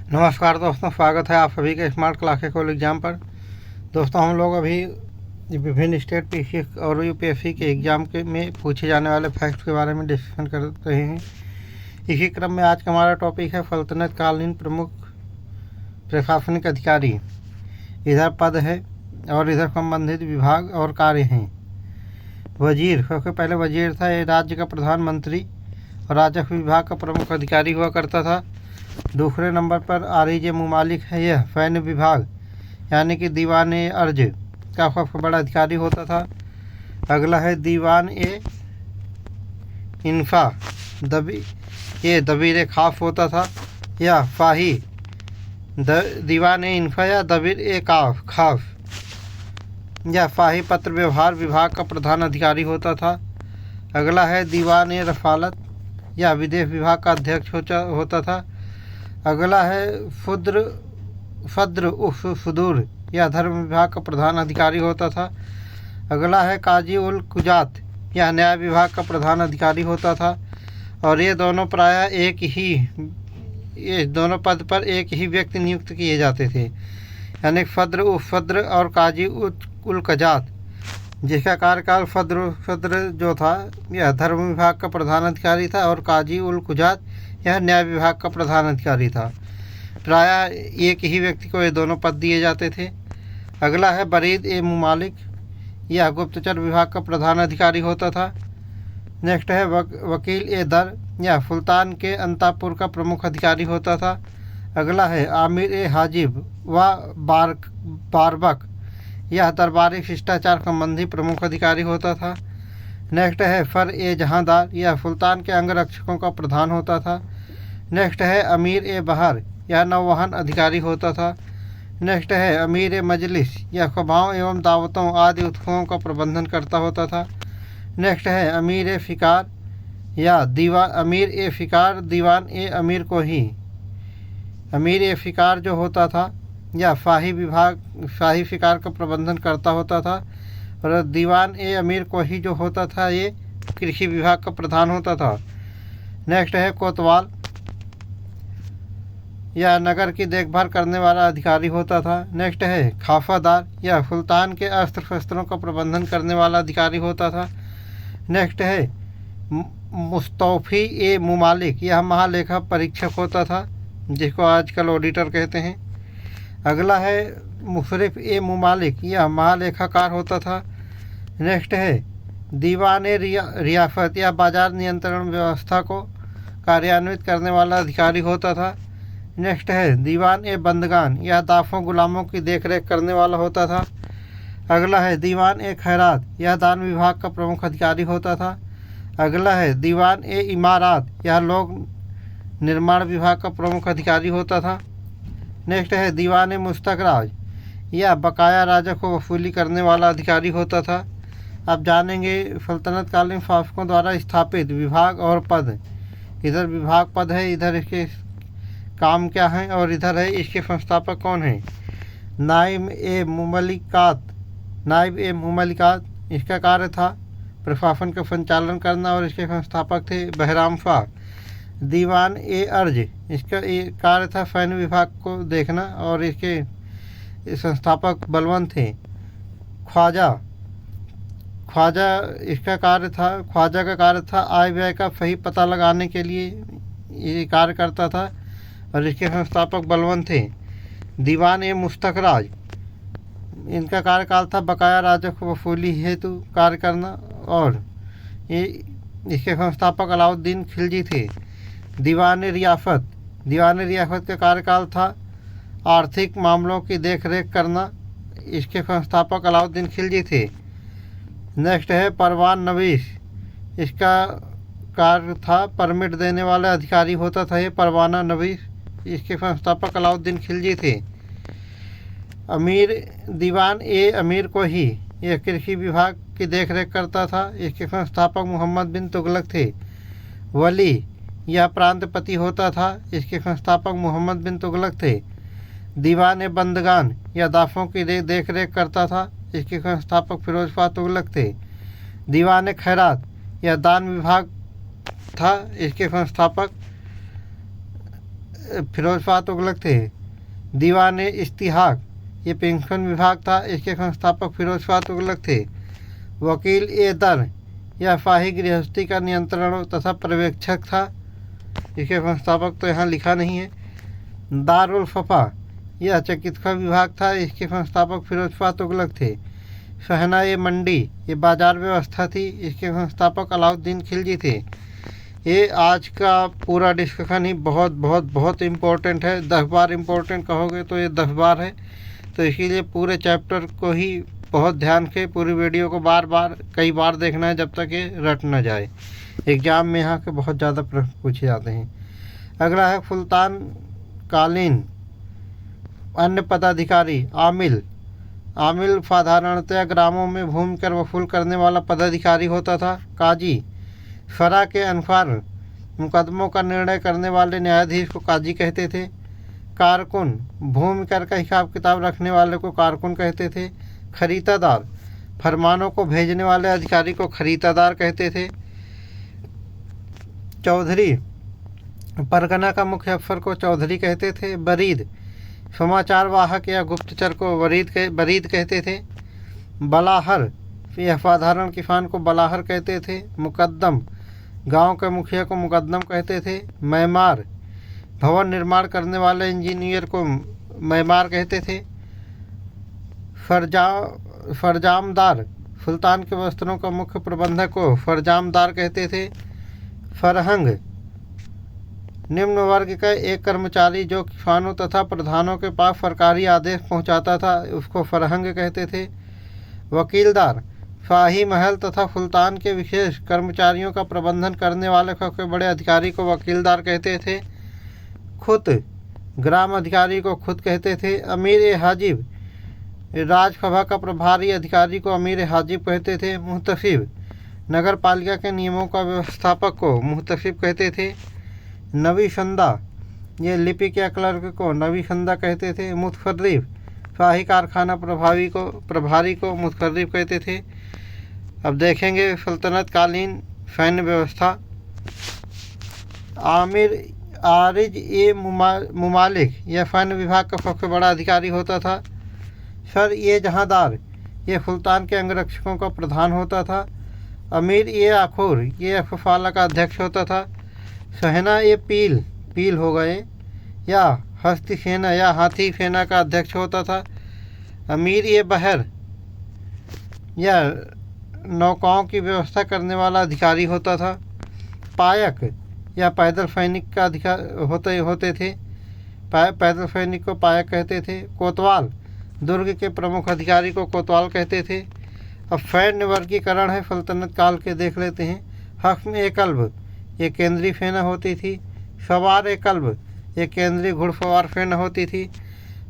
नमस्कार दोस्तों, स्वागत है आप सभी के स्मार्ट क्लास कॉल एग्ज़ाम पर। दोस्तों, हम लोग अभी विभिन्न स्टेट पीसी और यूपीएससी के एग्ज़ाम के में पूछे जाने वाले फैक्ट्स के बारे में डिस्कशन कर रहे हैं। इसी क्रम में आज का हमारा टॉपिक है सल्तनत कालीन प्रमुख प्रशासनिक अधिकारी। इधर पद है और इधर संबंधित विभाग और कार्य हैं। वजीर, सबसे पहले वजीर था, ये राज्य का प्रधानमंत्री और राजस्व विभाग का प्रमुख अधिकारी हुआ करता था। दूसरे नंबर पर आरिज मुमालिक है, यह सैन्य विभाग यानी कि दीवान ए अर्ज का सबसे बड़ा अधिकारी होता था। अगला है दीवान ए इंफा, ये दबीर खाफ होता था, या फाही दीवान ए इंफा या दबीर ए खाफ या फाही पत्र व्यवहार विभाग का प्रधान अधिकारी होता था। अगला है दीवान ए रफालत या विदेश विभाग का अध्यक्ष होता था। अगला है फद्र उफ सुदूर या धर्म विभाग का प्रधान अधिकारी होता था। अगला है काजी उल कुजात या न्याय विभाग का प्रधान अधिकारी होता था। और ये दोनों पद पर एक ही व्यक्ति नियुक्त किए जाते थे, यानी फद्र उफ फद्र और काजी उल कुजात, जिसका कार्यकाल फद्र जो था यह धर्म विभाग का प्रधान अधिकारी था और काजी उल कुजात यह न्याय विभाग का प्रधान अधिकारी था। प्रायः एक ही व्यक्ति को ये दोनों पद दिए जाते थे। अगला है बरीद ए मुमालिक, यह गुप्तचर विभाग का प्रधान अधिकारी होता था। नेक्स्ट है वकील ए दर या सुल्तान के अंतापुर का प्रमुख अधिकारी होता था। अगला है आमिर ए हाजिब व बारबक, यह दरबारी शिष्टाचार संबंधी प्रमुख अधिकारी होता था। नेक्स्ट है फर ए जहांदार, यह सुल्तान के अंगरक्षकों का प्रधान होता था। नेक्स्ट है अमीर ए बहर, यह नौवहन अधिकारी होता था। नेक्स्ट है अमीर ए मजलिस, यह सभाओं एवं दावतों आदि उत्सवों का प्रबंधन करता होता था। नेक्स्ट है अमीर ए फ़िकार या अमीर ए फ़िकार दीवान ए अमीर को ही, अमीर ए फ़िकार जो होता था या शाही फ़िकार का प्रबंधन करता होता था। और दीवान ए अमीर को ही जो होता था ये कृषि विभाग का प्रधान होता था। नेक्स्ट है कोतवाल, यह नगर की देखभाल करने वाला अधिकारी होता था। नेक्स्ट है खाफादार, यह सुल्तान के अस्त्र शस्त्रों का प्रबंधन करने वाला अधिकारी होता था। नेक्स्ट है मुस्तौफी ए मुमालिक, यह महालेखा परीक्षक होता था, जिसको आजकल ऑडिटर कहते हैं। अगला है मुशरिफ ए मुमालिक, यह महालेखाकार होता था। नेक्स्ट है दीवान ए रियासत या बाजार नियंत्रण व्यवस्था को कार्यान्वित करने वाला अधिकारी होता था। नेक्स्ट है दीवान ए बंदगान, यह दाफों गुलामों की देखरेख करने वाला होता था। अगला है दीवान ए खैरात, यह दान विभाग का प्रमुख अधिकारी होता था। अगला है दीवान ए इमारात, यह लोक निर्माण विभाग का प्रमुख अधिकारी होता था। नेक्स्ट है दीवान ए मुस्तखराज, यह बकाया राजा को वसूली करने वाला अधिकारी होता था। अब जानेंगे सल्तनत कालीन शासकों द्वारा स्थापित विभाग और पद। इधर विभाग पद है, इधर इसके काम क्या हैं और इधर है इसके संस्थापक कौन हैं। नाइब ए मुमलिकात, इसका कार्य था प्रशासन का संचालन करना और इसके संस्थापक थे बहराम शाह। दीवान ए अर्ज, इसका कार्य था सैन्य विभाग को देखना और इसके संस्थापक बलवंत थे। ख्वाजा इसका कार्य था, ख्वाजा का कार्य था आय व्यय का सही पता लगाने के लिए ये कार्य करता था और इसके संस्थापक बलवंत थे। दीवान ए मुस्तखराज, इनका कार्यकाल था बकाया राजा को वसूली हेतु कार्य करना और ये इसके संस्थापक अलाउद्दीन खिलजी थे। दीवान रियासत का कार्यकाल था आर्थिक मामलों की देखरेख करना, इसके संस्थापक अलाउद्दीन खिलजी थे। नेक्स्ट है परवान नवीस, इसका कार्य था परमिट देने वाला अधिकारी होता था ये परवाना नवीस, इसके संस्थापक अलाउद्दीन खिलजी थे। दीवान ए अमीर को ही, यह कृषि विभाग की देखरेख करता था, इसके संस्थापक मोहम्मद बिन तुगलक थे। वली, यह प्रांतपति होता था, इसके संस्थापक मोहम्मद बिन तुगलक थे। दीवान ए बंदगान, यह दाफों की देखरेख करता था, इसके संस्थापक फिरोज शाह तुगलक थे। दीवान ए खैरात, यह दान विभाग था, इसके संस्थापक फिरोजशाह तुगलक थे। दीवान इस्तिहाक ये पेंशन विभाग था, इसके संस्थापक फिरोजशाह तुगलक थे। वकील ए दर यह शाही गृहस्थी का नियंत्रण तथा पर्यवेक्षक था, इसके संस्थापक तो यहाँ लिखा नहीं है। दारुल फफा यह चिकित्सा विभाग था, इसके संस्थापक फिरोजशाह तुगलक थे। सहना ए मंडी ये बाजार व्यवस्था थी, इसके संस्थापक अलाउद्दीन खिलजी थे। ये आज का पूरा डिस्कशन ही बहुत बहुत बहुत इम्पोर्टेंट है। 10 बार इम्पोर्टेंट कहोगे तो ये 10 बार है, तो इसीलिए पूरे चैप्टर को ही बहुत ध्यान से पूरी वीडियो को बार बार कई बार देखना है जब तक ये रट न जाए। एग्ज़ाम में यहाँ के बहुत ज़्यादा प्रश्न पूछे जाते हैं। अगला है सुल्तान कालीन अन्य पदाधिकारी आमिल। आमिल साधारणतया ग्रामों में भूमि कर वसूल करने वाला पदाधिकारी होता था। काजी शरा के अनुसार मुकदमों का निर्णय करने वाले न्यायाधीश को काजी कहते थे। कारकुन भूमि कर का हिसाब किताब रखने वाले को कारकुन कहते थे। खरीदादार फरमानों को भेजने वाले अधिकारी को खरीदादार कहते थे। चौधरी परगना का मुख्य अफसर को चौधरी कहते थे। बरीद समाचार वाहक या गुप्तचर को बरीद कहते थे। बलाहर यह साधारण किसान को बलाहर कहते थे। मुकद्दम गांव के मुखिया को मुकद्दम कहते थे। मैमार भवन निर्माण करने वाले इंजीनियर को मैमार कहते थे। फरजामदार सुल्तान के वस्त्रों का मुख्य प्रबंधक को फरजामदार कहते थे। फरहंग निम्न वर्ग का एक कर्मचारी जो किसानों तथा प्रधानों के पास सरकारी आदेश पहुंचाता था, उसको फरहंग कहते थे। वकीलदार शाही महल तथा सुल्तान के विशेष कर्मचारियों का प्रबंधन करने वाले सबसे बड़े अधिकारी को वकीलदार कहते थे। खुद ग्राम अधिकारी को खुद कहते थे। अमीर ए हाजिब राजसभा का प्रभारी अधिकारी को अमीर ए हाजिब कहते थे। मुहतसिब नगर पालिका के नियमों का व्यवस्थापक को मुहतसिब कहते थे। नवीशंदा ये लिपिक या क्लर्क को नवीशंदा कहते थे। मुतफर्रिफ शाही कारखाना प्रभारी को मुतफर्रिफ कहते थे। अब देखेंगे सल्तनत कालीन सैन्य व्यवस्था। आमिर आरिज ए मुमालिक यह सैन्य विभाग का सबसे बड़ा अधिकारी होता था। सर ये जहांदार ये सुल्तान के अंगरक्षकों का प्रधान होता था। अमीर ये आखुर ये अफसाला का अध्यक्ष होता था। सहना ये पील हो गए या हस्ती सेना या हाथी सेना का अध्यक्ष होता था। अमीर ये बहर या नौकाओं की व्यवस्था करने वाला अधिकारी होता था। पायक या पैदल सैनिक का अधिकार होते थे। पैदल सैनिक को पायक कहते थे। कोतवाल दुर्ग के प्रमुख अधिकारी को कोतवाल कहते थे। अब सैन्य वर्गीकरण है सल्तनत काल के, देख लेते हैं। हक्म ए कल्ब ये केंद्रीय सेना होती थी। सवार ए कल्ब ये केंद्रीय घुड़सवार सेना होती थी।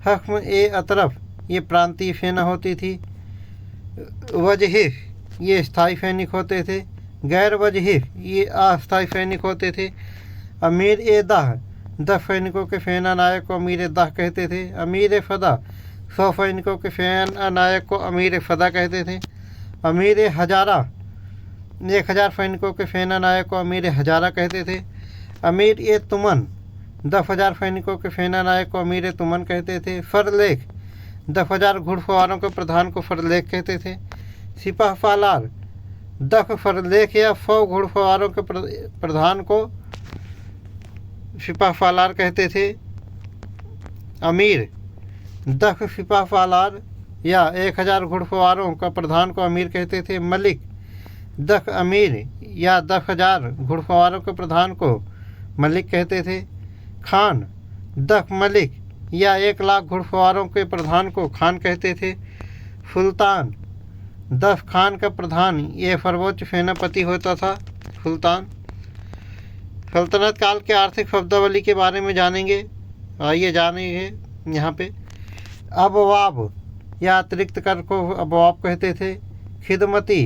हक्म ए अतरफ ये प्रांतीय सेना होती थी। वजहिफ ये स्थायी सैनिक होते थे। गैर वजहिफ ये अस्थायी सैनिक होते थे। अमीर ए दाह 10 सैनिकों के सेना नायक को अमीर ए दाह कहते थे। अमीर ए फदा 100 सैनिकों के सेना नायक को अमीर ए फदा कहते थे। अमीर ए हजारा 1000 सैनिकों के सेना नायक को अमीर ए हजारा कहते थे। अमीर ए तुमन 10,000 सैनिकों के सेना नायक को अमीर ए तुमन कहते थे। फरलेख 10,000 घुड़सवारों के प्रधान को फरलेख कहते थे। सिपाह सालार 10 फरलेख या 100 घुड़सवारों के प्रधान को सिपाह सालार कहते थे। अमीर 10 सिपाह सालार या 1000 घुड़सवारों का प्रधान को अमीर कहते थे। मलिक 10 अमीर या 10,000 घुड़सवारों के प्रधान को मलिक कहते थे। खान 10 मलिक या 1 लाख घुड़सवारों के प्रधान को खान कहते थे। सुल्तान 10 खान का प्रधान ये सर्वोच्च सेनापति होता था। सुल्तान सल्तनत काल के आर्थिक शब्दावली के बारे में जानेंगे। आइए जानेंगे यहाँ पे। अबवाब या अतिरिक्त कर को अबवाब कहते थे। खिदमती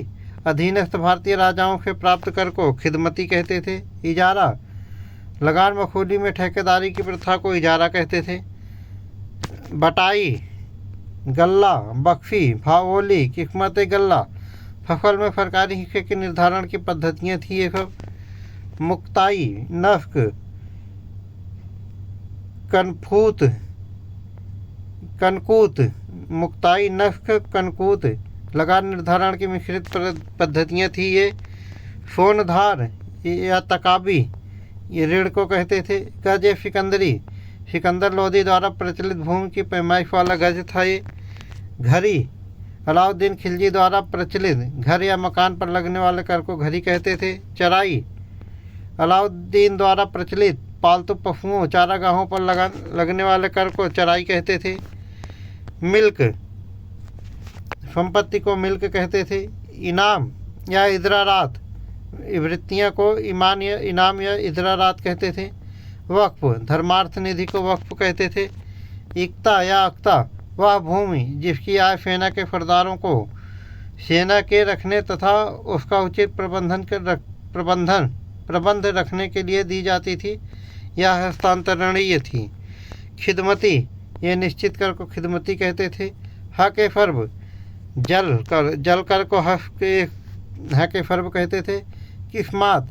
अधीनस्थ भारतीय राजाओं से प्राप्त कर को खिदमती कहते थे। इजारा लगान वसूली में ठेकेदारी की प्रथा को इजारा कहते थे। बटाई गल्ला बख्शी भावोली किस्मत गल्ला फसल में सरकारी हिस्से के निर्धारण की पद्धतियाँ थी ये सब। मुक्ताई नस्क कनफूत कनकूत मुक्ताई नफ्क कनकूत लगान निर्धारण की मिश्रित पद्धतियाँ थी ये। फोनधार या तकाबी ये ऋण को कहते थे। गज सिकंदरी सिकंदर लोदी द्वारा प्रचलित भूमि की पैमाइश वाला गज था ये। घरी अलाउद्दीन खिलजी द्वारा प्रचलित घर या मकान पर लगने वाले कर को घरी कहते थे। चराई अलाउद्दीन द्वारा प्रचलित पालतू पशुओं चारागाहों पर लगने वाले कर को चराई कहते थे। मिल्क संपत्ति को मिल्क कहते थे। इनाम या इजरारात वृत्तियाँ को इनाम या इजरारात कहते थे। वक्फ धर्मार्थ निधि को वक्फ कहते थे। इक्ता या अक्ता वह भूमि जिसकी आय सेना के फौजदारों को सेना के रखने तथा उसका उचित प्रबंध रखने के लिए दी जाती थी या हस्तांतरणीय थी। खिदमती ये निश्चित कर को खिदमती कहते थे। हक फर्ब जल कर को हक फर्ब कहते थे। किस्मात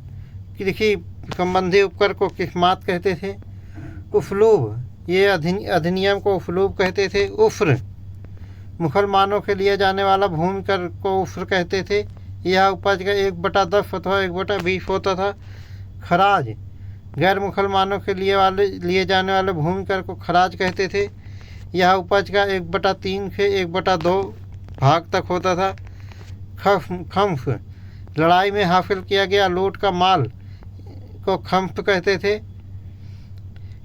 कृषि संबंधी उपकर को किस्मात कहते थे। उफलूब ये अधिनियम को उफलूब कहते थे। उफ्र मुसलमानों के लिए जाने वाला भूमि कर को उफ्र कहते थे। यह उपज का 1/10 अथवा 1/20 होता था। खराज गैर मुसलमानों के लिए जाने वाले भूमि कर को खराज कहते थे। यह उपज का 1/3 से 1/2 भाग तक होता था। खम्फ लड़ाई में हासिल किया गया लूट का माल को खम्फ कहते थे।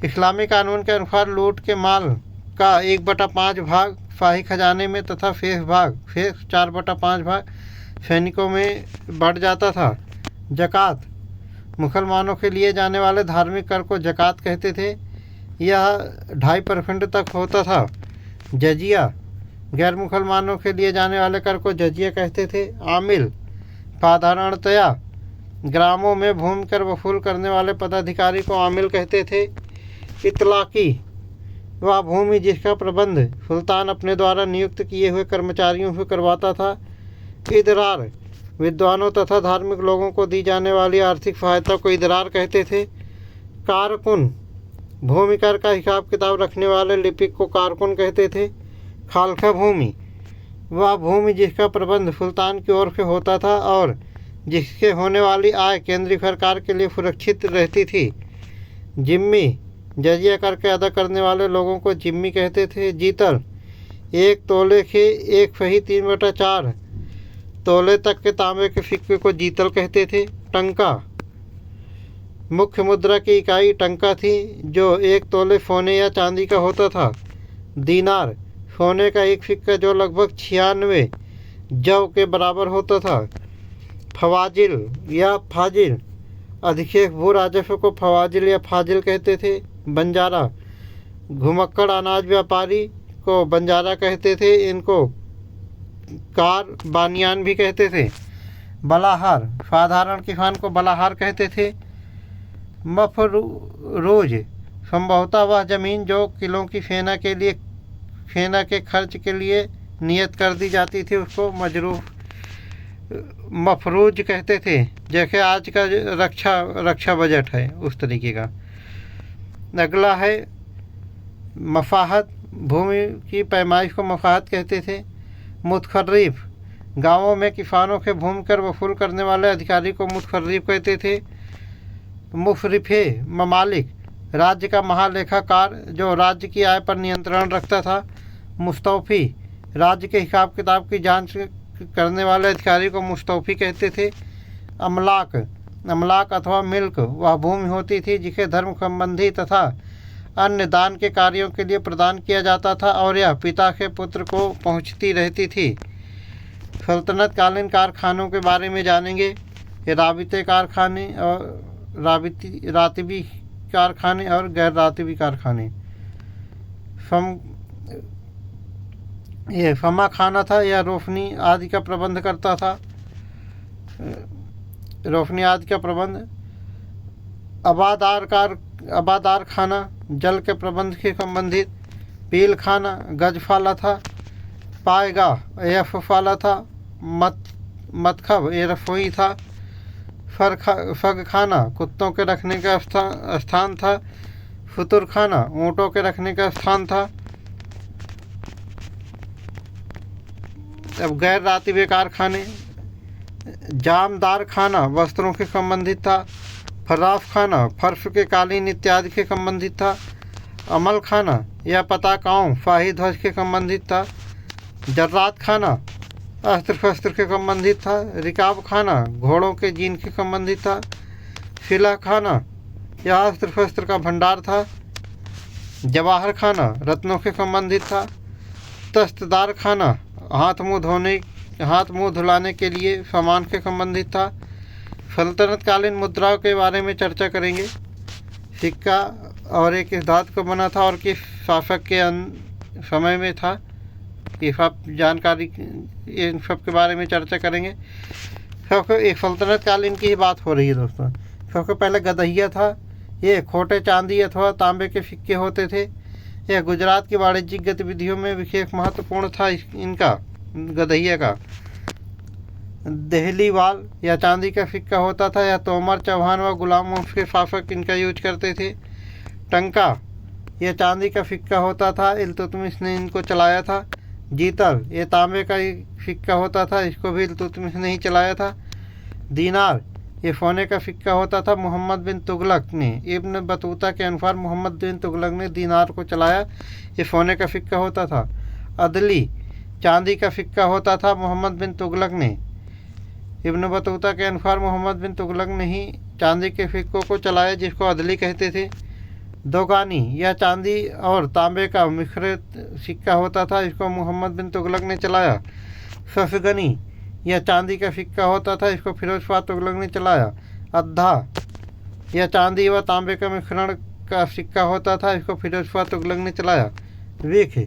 इस्लामी कानून के अनुसार लूट के माल का 1/5 भाग शाही खजाने में तथा शेष 4/5 भाग सैनिकों में बढ़ जाता था। जकात मुसलमानों के लिए जाने वाले धार्मिक कर को जकात कहते थे। यह 2.5% तक होता था। जजिया गैर मुसलमानों के लिए जाने वाले कर को जजिया कहते थे। आमिल साधारणतया ग्रामों में भूमि कर वसूल करने वाले पदाधिकारी को आमिल कहते थे। इतलाकी वह भूमि जिसका प्रबंध सुल्तान अपने द्वारा नियुक्त किए हुए कर्मचारियों से करवाता था। इदरार विद्वानों तथा धार्मिक लोगों को दी जाने वाली आर्थिक सहायता को इदरार कहते थे। कारकुन भूमि कर का हिसाब किताब रखने वाले लिपिक को कारकुन कहते थे। खालसा भूमि वह भूमि जिसका प्रबंध सुल्तान की ओर से होता था और जिससे होने वाली आय केंद्रीय सरकार के लिए सुरक्षित रहती थी। जिम्मी जजिया करके अदा करने वाले लोगों को जिम्मी कहते थे। जीतल 1 तोले के 1.3/4 तोले तक के तांबे के सिक्के को जीतल कहते थे। टंका मुख्य मुद्रा की इकाई टंका थी जो 1 तोले सोने या चांदी का होता था। दीनार सोने का एक सिक्का जो लगभग 96 जौ के बराबर होता था। फवाजिल या फाजिल अधिशेष भू राजस्व को फवाजिल या फाजिल कहते थे। बंजारा घुमक्कड़ अनाज व्यापारी को बंजारा कहते थे। इनको कार बानियान भी कहते थे। बलाहार साधारण किसान को बलाहार कहते थे। मफरूज संभवतः वह जमीन जो किलों की सेना के खर्च के लिए नियत कर दी जाती थी उसको मफरूज कहते थे। जैसे आज का रक्षा बजट है उस तरीके का। अगला है मफाहत भूमि की पैमाइश को मफाहत कहते थे। मुतखर्रीफ गांवों में किसानों के भूमि कर वसूल करने वाले अधिकारी को मुतखर्रीफ कहते थे। मुफरिफे ममालिक राज्य का महालेखाकार जो राज्य की आय पर नियंत्रण रखता था। मुस्तौफी राज्य के हिसाब किताब की जांच करने वाले अधिकारी को मुस्तौफी कहते थे। अमलाक अथवा मिल्क वह भूमि होती थी जिसे धर्म संबंधी तथा अन्य दान के कार्यों के लिए प्रदान किया जाता था और यह पिता के पुत्र को पहुंचती रहती थी। सल्तनत कालीन कारखानों के बारे में जानेंगे। ये राबिते कारखाने और रातिबी कारखाने और गैर रातिबी कारखाने। यह फमा खाना था, यह रोशनी आदि का प्रबंध करता था। रोशनी आदि का प्रबंध। आबादार खाना जल के प्रबंध से संबंधित। पील खाना गजफाला था। पायगाह यह फफाला था। मतखब यह रसोई था। फग खाना कुत्तों के रखने का स्थान था। फतूर खाना ऊँटों के रखने का स्थान था। अब गैर रातिबे कारखाने। जामदार खाना वस्त्रों के संबंधित था। फराफ खाना फर्श के कालीन इत्यादि के संबंधित था। अमल खाना या पताकाओं फाही ध्वज के संबंधित था। जर्रात खाना अस्त्र शस्त्र के संबंधित था। रिकाब खाना घोड़ों के जीन के संबंधित था। शिला खाना यह अस्त्र शस्त्र का भंडार था। जवाहर खाना रत्नों के संबंधित था। दस्तदार खाना हाथ मुँह धुलाने के लिए सामान के संबंधित था। सल्तनत कालीन मुद्राओं के बारे में चर्चा करेंगे। सिक्का और एक किस धातु का बना था और किस शासक के समय में था, ये सब जानकारी इन सब के बारे में चर्चा करेंगे। सबको एक सल्तनत कालीन की ही बात हो रही है दोस्तों। सबसे पहले गदहिया था। ये खोटे चांदी अथवा तांबे के सिक्के होते थे। यह गुजरात की वाणिज्यिक गतिविधियों में विशेष महत्वपूर्ण था। इनका गदहिया का देहलीवाल या चांदी का सिक्का होता था। यह तोमर चौहान व गुलाम वंश के शासक इनका यूज करते थे। टंका यह चांदी का सिक्का होता था। इल्तुतमिश ने इनको चलाया था। जीतल ये तांबे का सिक्का होता था। इसको भी इल्तुतमिश ने ही चलाया था। दीनार ये सोने का सिक्का होता था। मोहम्मद बिन तुगलक ने, इब्न बतूता के अनुसार मोहम्मद बिन तुगलक ने दीनार को चलाया। ये सोने का सिक्का होता था। अदली चांदी का सिक्का होता था। मोहम्मद बिन तुगलक ने, इब्न बतूता के अनुसार मोहम्मद बिन तुगलक ने ही चांदी के सिक्कों को चलाया, जिसको अदली कहते थे। दोगानी यह चांदी और तांबे का मिश्रित सिक्का होता था। इसको मोहम्मद बिन तुगलक ने चलाया। सफगनी यह चांदी का सिक्का होता था। इसको फिरोज शाह तुगलक ने चलाया। अद्धा यह चांदी व तांबे का मिश्रण का सिक्का होता था। इसको फिरोज शाह तुगलक ने चलाया। विख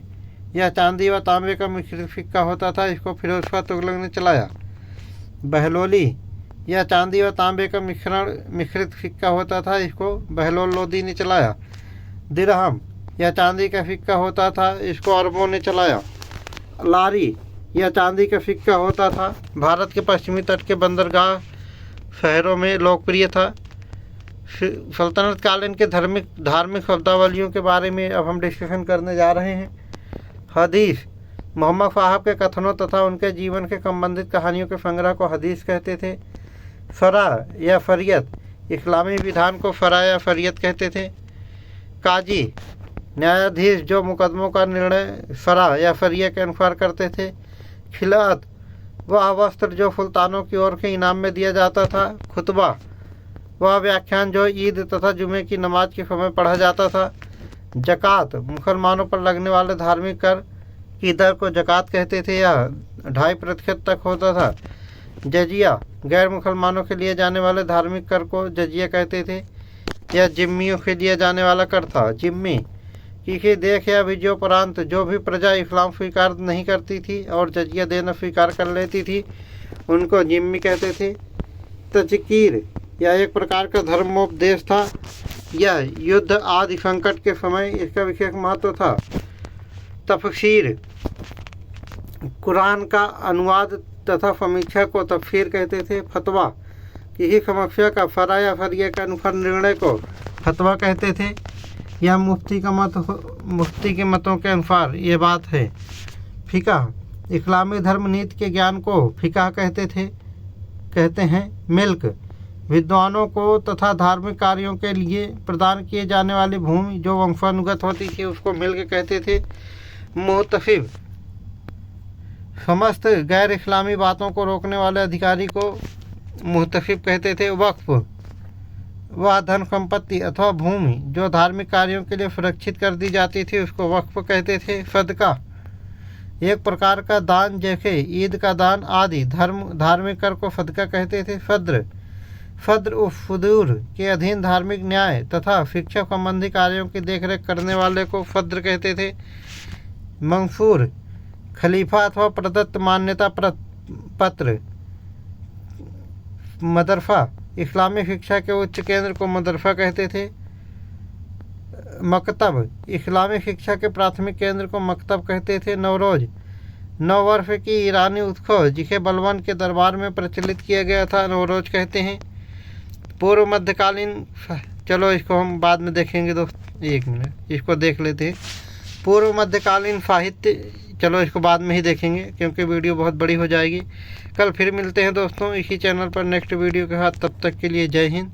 यह चांदी व तांबे का मिश्रित सिक्का होता था। इसको फिरोज शाह तुगलक ने चलाया। बहलोली यह चांदी व तांबे का मिश्रित सिक्का होता था। इसको बहलोल लोदी ने चलाया। दिरहम यह चांदी का सिक्का होता था। इसको अरबों ने चलाया। लारी यह चांदी का सिक्का होता था। भारत के पश्चिमी तट के बंदरगाह शहरों में लोकप्रिय था। सल्तनत कालीन के धार्मिक शब्दावलियों के बारे में अब हम डिस्कशन करने जा रहे हैं। हदीस मोहम्मद साहब के कथनों तथा उनके जीवन के संबंधित कहानियों के संग्रह को हदीस कहते थे। फरा या फरियत इस्लामी विधान को फरा या फरियत कहते थे। काजी न्यायाधीश जो मुकदमों का निर्णय फरा या फरिया के अनुसार करते थे। खिलात वह वस्त्र जो सुल्तानों की ओर के इनाम में दिया जाता था। खुतबा वह व्याख्यान जो ईद तथा जुमे की नमाज के समय पढ़ा जाता था। जक़ात मुसलमानों पर लगने वाले धार्मिक कर की दर को जक़ात कहते थे। यह 2.5% तक होता था। जजिया गैर मुसलमानों के लिए जाने वाले धार्मिक कर को जजिया कहते थे। यह जिम्मियों के लिए जाने वाला कर था। जिम्मी की देख या विजयोपरांत जो भी प्रजा इस्लाम स्वीकार नहीं करती थी और जजिया देना स्वीकार कर लेती थी, उनको जिम्मी कहते थे। तजकीर यह एक प्रकार का धर्मोपदेश था। यह युद्ध आदि संकट के समय इसका विशेष महत्व था। तफसीर कुरान का अनुवाद तथा समीक्षा को तफसीर कहते थे। फतवा किसी समस्या का फरा या फरिया के अनुसार निर्णय को फतवा कहते थे। यह मुफ्ती के मतों के अनुसार ये बात है। फ़िक़ा इस्लामी धर्म नीति के ज्ञान को फ़िक़ा कहते हैं। मिल्क विद्वानों को तथा धार्मिक कार्यों के लिए प्रदान किए जाने वाली भूमि जो वंशानुगत होती थी उसको मिल्क कहते थे। मुहतसिब समस्त गैर इस्लामी बातों को रोकने वाले अधिकारी को मुहतसिब कहते थे। वक्फ वह धन संपत्ति अथवा भूमि जो धार्मिक कार्यों के लिए सुरक्षित कर दी जाती थी उसको वक्फ कहते थे। सदका एक प्रकार का दान जैसे ईद का दान आदि धार्मिक कर को सदका कहते थे। फद्र उफ फुदूर के अधीन धार्मिक न्याय तथा शिक्षा संबंधी कार्यों की देखरेख करने वाले को फद्र कहते थे। मंसूर खलीफा अथवा प्रदत्त मान्यता पत्र। मदरसा इस्लामी शिक्षा के उच्च केंद्र को मदरसा कहते थे। मकतब इस्लामी शिक्षा के प्राथमिक केंद्र को मकतब कहते थे। नवरोज नव वर्ष की ईरानी उत्सव जिसे बलबन के दरबार में प्रचलित किया गया था नवरोज कहते हैं। पूर्व मध्यकालीन चलो इसको हम बाद में देखेंगे दोस्त। एक मिनट इसको देख लेते हैं। पूर्व मध्यकालीन साहित्य, चलो इसको बाद में ही देखेंगे क्योंकि वीडियो बहुत बड़ी हो जाएगी। कल फिर मिलते हैं दोस्तों इसी चैनल पर नेक्स्ट वीडियो के साथ। तब तक के लिए जय हिंद।